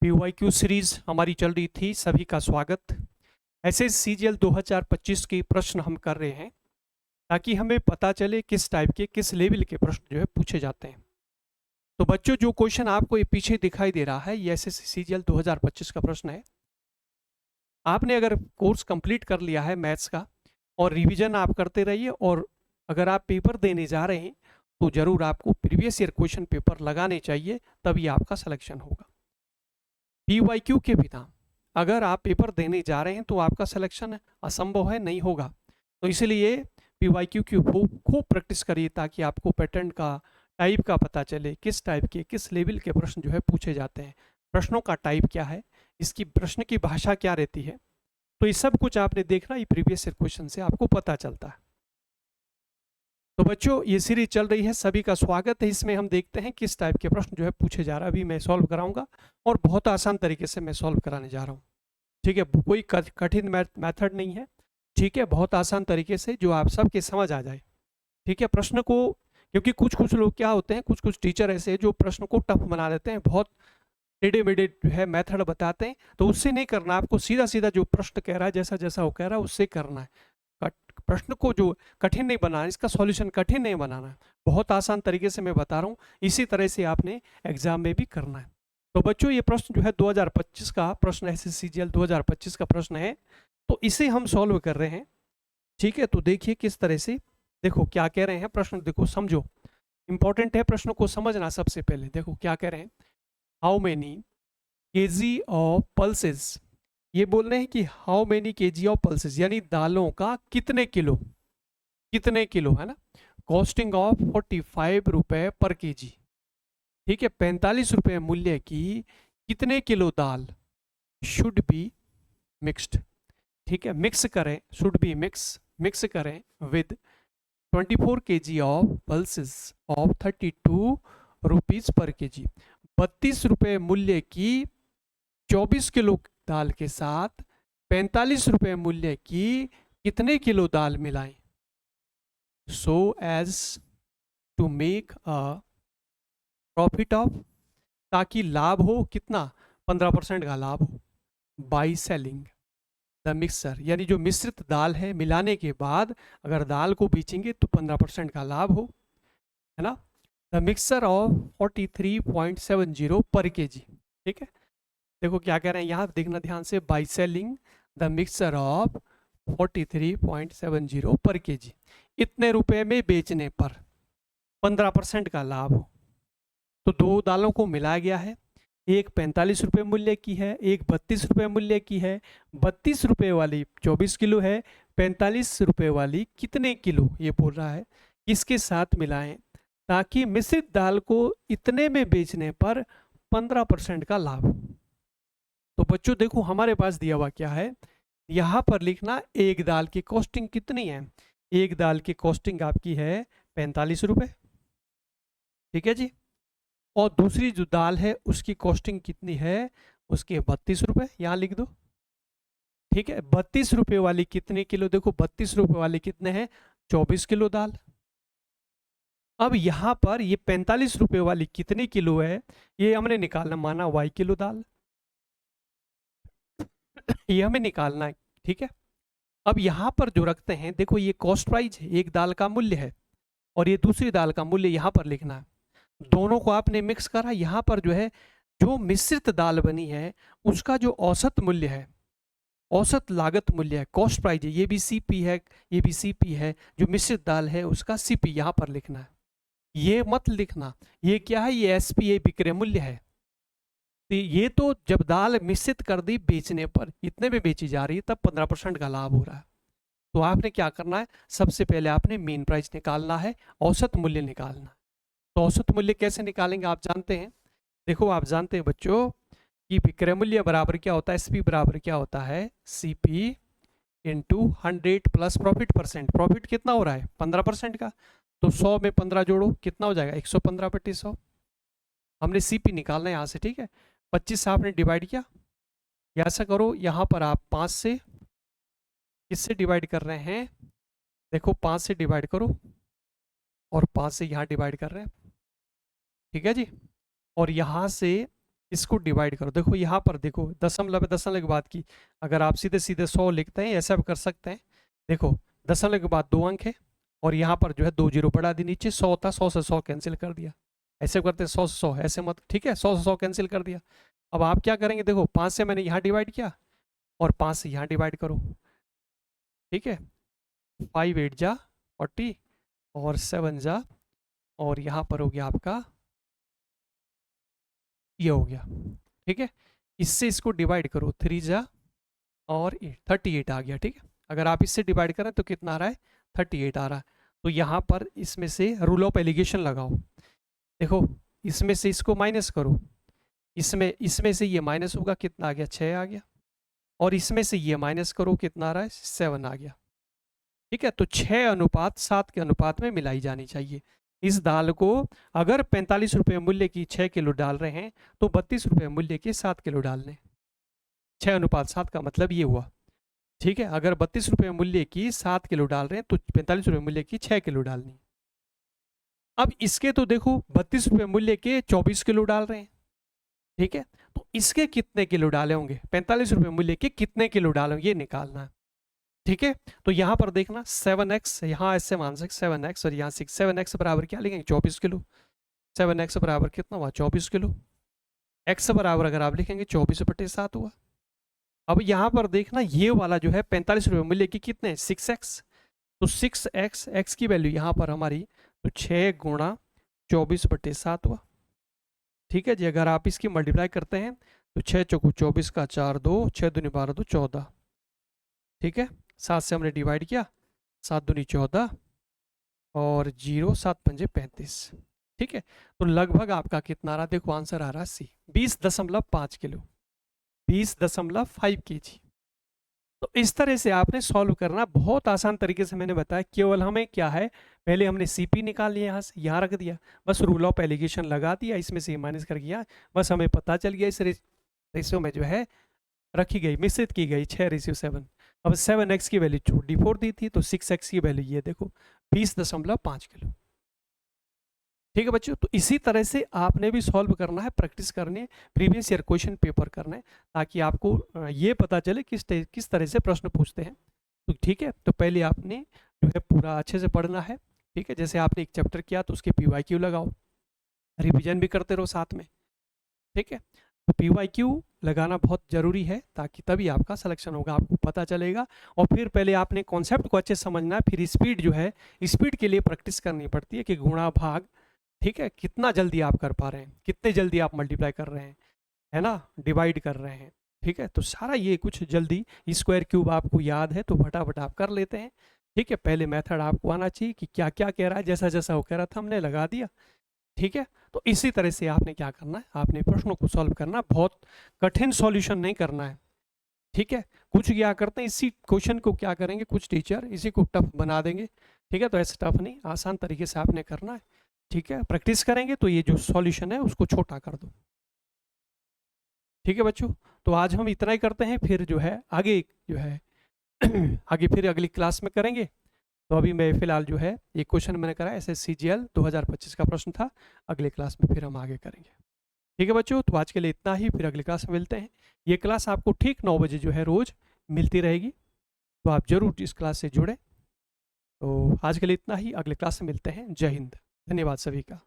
PYQ series हमारी चल रही थी। सभी का स्वागत। CGL 2025 के प्रश्न हम कर रहे हैं ताकि हमें पता चले किस टाइप के किस लेवल के प्रश्न जो है पूछे जाते हैं। तो बच्चों, जो क्वेश्चन आपको ये पीछे दिखाई दे रहा है ये CGL 2025 का प्रश्न है। आपने अगर कोर्स कंप्लीट कर लिया है मैथ्स का और रिवीजन आप करते रहिए, और अगर आप पेपर देने जा रहे हैं तो जरूर आपको प्रीवियस ईयर क्वेश्चन पेपर लगाने चाहिए, तभी आपका सिलेक्शन होगा। PYQ के बिना अगर आप पेपर देने जा रहे हैं तो आपका सिलेक्शन असंभव है, नहीं होगा। तो इसलिए PYQ की खूब प्रैक्टिस करिए ताकि आपको पैटर्न का टाइप का पता चले, किस टाइप के किस लेवल के प्रश्न जो है पूछे जाते हैं, प्रश्नों का टाइप क्या है, इसकी प्रश्न की भाषा क्या रहती है। तो ये सब कुछ आपने देखना, ये प्रीवियस ईयर क्वेश्चन से आपको पता चलता है। तो बच्चों, ये सीरीज चल रही है, सभी का स्वागत है। इसमें हम देखते हैं किस टाइप के प्रश्न जो है पूछे जा रहा है। अभी मैं सॉल्व कराऊंगा और बहुत आसान तरीके से मैं सॉल्व कराने जा रहा हूँ। ठीक है, कोई कठिन मेथड नहीं है। ठीक है, बहुत आसान तरीके से जो आप सबके समझ आ जाए। ठीक है, प्रश्न को, क्योंकि कुछ लोग क्या होते हैं, कुछ टीचर ऐसे हैं जो प्रश्न को टफ बना देते हैं, बहुत टेढ़े मेढ़े जो है मेथड बताते हैं। तो उससे नहीं करना, आपको सीधा सीधा जो प्रश्न कह रहा है, जैसा जैसा वो कह रहा है उससे करना है। प्रश्न को जो कठिन नहीं बनाना, इसका सॉल्यूशन कठिन नहीं बनाना है, बहुत आसान तरीके से मैं बता रहा हूँ। इसी तरह से आपने एग्जाम में भी करना है। तो बच्चों, ये प्रश्न जो है 2025 का प्रश्न है, CGL 2025 का प्रश्न है, तो इसे हम सॉल्व कर रहे हैं। ठीक है, तो देखिए किस तरह से, देखो क्या कह रहे हैं प्रश्न, देखो समझो, इंपॉर्टेंट है प्रश्न को समझना। सबसे पहले देखो क्या कह रहे हैं, how many KG of pulses. ये बोल रहे हैं कि how many KG of pulses, यानी दालों का कितने किलो है ना। कॉस्टिंग ऑफ 45 रुपए पर केजी। ठीक है, 45 रुपए मूल्य की कितने kilo dal should be mixed. ठीक है, मिक्स करें, शुड बी मिक्स करें with 24 KG of pulses of 32 rupees per KG. 32 रुपए मूल्य की 24 किलो दाल के साथ 45 रुपए मूल्य की कितने किलो दाल मिलाएं, so as to make a profit of, ताकि लाभ हो कितना, 15% का लाभ हो, बाई सेलिंग द मिक्सर, यानी जो मिश्रित दाल है मिलाने के बाद अगर दाल को बेचेंगे तो 15% का लाभ हो, है ना। द मिक्सर ऑफ 43.70 पर केजी। ठीक है, देखो क्या कह रहे हैं यहाँ, देखना ध्यान से, by selling the mixer of 43.70 पर केजी, इतने रुपए में बेचने पर 15% का लाभ हो। तो दो दालों को मिलाया गया है, एक 45 रुपये मूल्य की है, एक 32 रुपये मूल्य की है। 32 रुपये वाली 24 किलो है, 45 रुपये वाली कितने किलो, ये बोल रहा है, इसके साथ मिलाएं ताकि मिश्रित दाल को इतने में बेचने पर 15% का लाभ। तो बच्चों देखो हमारे पास दिया हुआ क्या है, यहाँ पर लिखना एक दाल की कॉस्टिंग कितनी है। एक दाल की कॉस्टिंग आपकी है 45 रुपये। ठीक है जी, और दूसरी जो दाल है उसकी कॉस्टिंग कितनी है, उसके 32 रुपये, यहाँ लिख दो। ठीक है, 32 रुपये वाली कितने किलो, देखो 32 रुपये वाली कितने हैं, 24 किलो दाल। अब यहाँ पर ये 45 रुपये वाली कितने किलो है, ये हमने निकालना, माना y किलो दाल, ये हमें निकालना है। ठीक है, अब यहाँ पर जो रखते हैं, देखो ये कॉस्ट प्राइस है, एक दाल का मूल्य है और ये दूसरी दाल का मूल्य यहाँ पर लिखना है। दोनों को आपने मिक्स करा, यहाँ पर जो है जो मिश्रित दाल बनी है उसका जो औसत मूल्य है, औसत लागत मूल्य है, कॉस्ट प्राइस है, ये भी CP है, ये भी CP है, जो मिश्रित दाल है उसका CP यहाँ पर लिखना है। ये मत लिखना, ये क्या है, ये SPA विक्रय मूल्य है। तो ये तो जब दाल मिश्रित कर दी बेचने पर, इतने में बेची जा रही है, तब 15% का लाभ हो रहा है। तो आपने क्या करना है, सबसे पहले आपने मेन प्राइस निकालना है, औसत मूल्य निकालना है। तो औसत मूल्य कैसे निकालेंगे आप जानते हैं, देखो आप जानते हैं बच्चों कि विक्रय मूल्य बराबर क्या होता है, SP बराबर क्या होता है, CP into 100 plus profit percent. Profit कितना हो रहा है, 15% का, तो 100 में 15 जोड़ो, कितना हो जाएगा, 115/100। हमने CP निकालना है यहाँ से। ठीक है, 25 से आपने डिवाइड किया, या ऐसा करो यहाँ पर आप 5 से, किससे डिवाइड कर रहे हैं, देखो 5 से डिवाइड करो और 5 से यहाँ डिवाइड कर रहे हैं। ठीक है जी, और यहाँ से इसको डिवाइड करो। देखो यहाँ पर देखो दशमलव दशमलव के बाद की, अगर आप सीधे सीधे 100 लिखते हैं ऐसा भी कर सकते हैं। देखो दशमलव के बाद 2 अंक है और यहाँ पर जो है 2 जीरो बढ़ा दी नीचे, 100 था, 100 से 100 कैंसिल कर दिया। ऐसे करते हैं 100 से 100, ऐसे मत, ठीक है, 100 से 100 कैंसिल कर दिया। अब आप क्या करेंगे, देखो 5 से मैंने यहाँ डिवाइड किया और 5 से यहाँ डिवाइड करो, ठीक है, 5 8 जा 40 और 7 जा, और यहाँ पर हो गया आपका, ये हो गया, ठीक है। इससे इसको डिवाइड करो, 3 जा और 38 आ गया, ठीक है। अगर आप इससे डिवाइड करें तो कितना आ रहा है, 38 आ रहा है। तो यहाँ पर इसमें से रूल ऑफ एलिगेशन लगाओ। देखो इसमें से इसको माइनस करो, इसमें से ये माइनस होगा, कितना आ गया, 6 आ गया, और इसमें से ये माइनस करो, कितना आ रहा है, 7 आ गया, ठीक है। तो 6:7 के अनुपात में मिलाई जानी चाहिए। इस दाल को अगर 45 रुपये मूल्य की 6 किलो डाल रहे हैं तो 32 रुपये मूल्य के 7 किलो डालने। 6:7 का मतलब ये हुआ, ठीक है। अगर 32 रुपये मूल्य की 7 किलो डाल रहे हैं तो 45 रुपये मूल्य की 6 किलो डालनी। अब इसके तो देखो 32 रुपये मूल्य के 24 किलो डाल रहे हैं, ठीक है। तो इसके कितने किलो डाले होंगे, 45 रुपये मूल्य के कितने किलो डाले होंगे, ये निकालना है, ठीक है। तो यहाँ पर देखना 7x, यहाँ ऐसे मान सकते 7x और यहाँ 6, 7x बराबर क्या लिखेंगे, 24 किलो। 7x बराबर कितना हुआ, 24 किलो। x बराबर अगर आप लिखेंगे 24/7 हुआ। अब यहाँ पर देखना ये वाला जो है 45 रुपये मूल्य की कितने, 6x, तो 6x, x की वैल्यू यहाँ पर हमारी तो 6 गुणा 24/7 हुआ, ठीक है जी। अगर आप इसकी मल्टीप्लाई करते हैं तो 6 चौको 24 का 4 2, 6 दूनी 12 2 14, ठीक है। 7 से हमने डिवाइड किया, 7 दूनी 14 और 0 7 पंजे 35, ठीक है। तो लगभग आपका कितना रहा, देखो आंसर आ रहा है सी, 20.5 किलो, 20.5 kg। तो इस तरह से आपने सॉल्व करना, बहुत आसान तरीके से मैंने बताया। केवल हमें क्या है, पहले हमने सीपी निकाल लिया, यहाँ से यहाँ रख दिया, बस रूल ऑफ एलिगेशन लगा दिया, इसमें से माइनस कर दिया, बस हमें पता चल गया इस रेशियो में जो है रखी गई, मिश्रित की गई 6:7। अब 7x की वैल्यू D4 दी थी, तो 6x की वैल्यू ये देखो 20.5 किलो, ठीक है बच्चों। तो इसी तरह से आपने भी सॉल्व करना है, प्रैक्टिस करनी है, प्रीवियस ईयर क्वेश्चन पेपर करना है, ताकि आपको ये पता चले किस तरह से प्रश्न पूछते हैं, तो ठीक है। तो पहले आपने जो है पूरा अच्छे से पढ़ना है, ठीक है। जैसे आपने एक चैप्टर किया तो उसके PYQ लगाओ, रिविजन भी करते रहो साथ में, ठीक है। तो PYQ लगाना बहुत ज़रूरी है, ताकि तभी आपका सिलेक्शन होगा, आपको पता चलेगा। और फिर पहले आपने कॉन्सेप्ट को अच्छे समझना है, फिर स्पीड जो है, स्पीड के लिए प्रैक्टिस करनी पड़ती है कि गुणा भाग, ठीक है, कितना जल्दी आप कर पा रहे हैं, कितने जल्दी आप मल्टीप्लाई कर रहे हैं, है ना, डिवाइड कर रहे हैं, ठीक है। तो सारा ये कुछ जल्दी स्क्वायर क्यूब आपको याद है तो फटाफट आप कर लेते हैं, ठीक है। पहले मेथड आपको आना चाहिए कि क्या क्या कह रहा है, जैसा जैसा वो कह रहा था हमने लगा दिया, ठीक है। तो इसी तरह से आपने क्या करना है, आपने प्रश्नों को सॉल्व करना, बहुत कठिन सॉल्यूशन नहीं करना है, ठीक है। कुछ क्या करते हैं, इसी क्वेश्चन को क्या करेंगे कुछ टीचर, इसी को टफ बना देंगे, ठीक है। तो ऐसे टफ नहीं, आसान तरीके से आपने करना है, ठीक है। प्रैक्टिस करेंगे तो ये जो सॉल्यूशन है उसको छोटा कर दो, ठीक है बच्चों। तो आज हम इतना ही करते हैं, फिर जो है आगे जो है आगे फिर अगली क्लास में करेंगे। तो अभी मैं फिलहाल जो है ये क्वेश्चन मैंने करा SSCGL 2025 का प्रश्न था, अगले क्लास में फिर हम आगे करेंगे, ठीक है बच्चों। तो आज के लिए इतना ही, फिर अगली क्लास में मिलते हैं। ये क्लास आपको ठीक 9 बजे जो है रोज़ मिलती रहेगी, तो आप जरूर इस क्लास से जुड़ें। तो आज के लिए इतना ही, अगले क्लास में मिलते हैं। जय हिंद, धन्यवाद सभी का।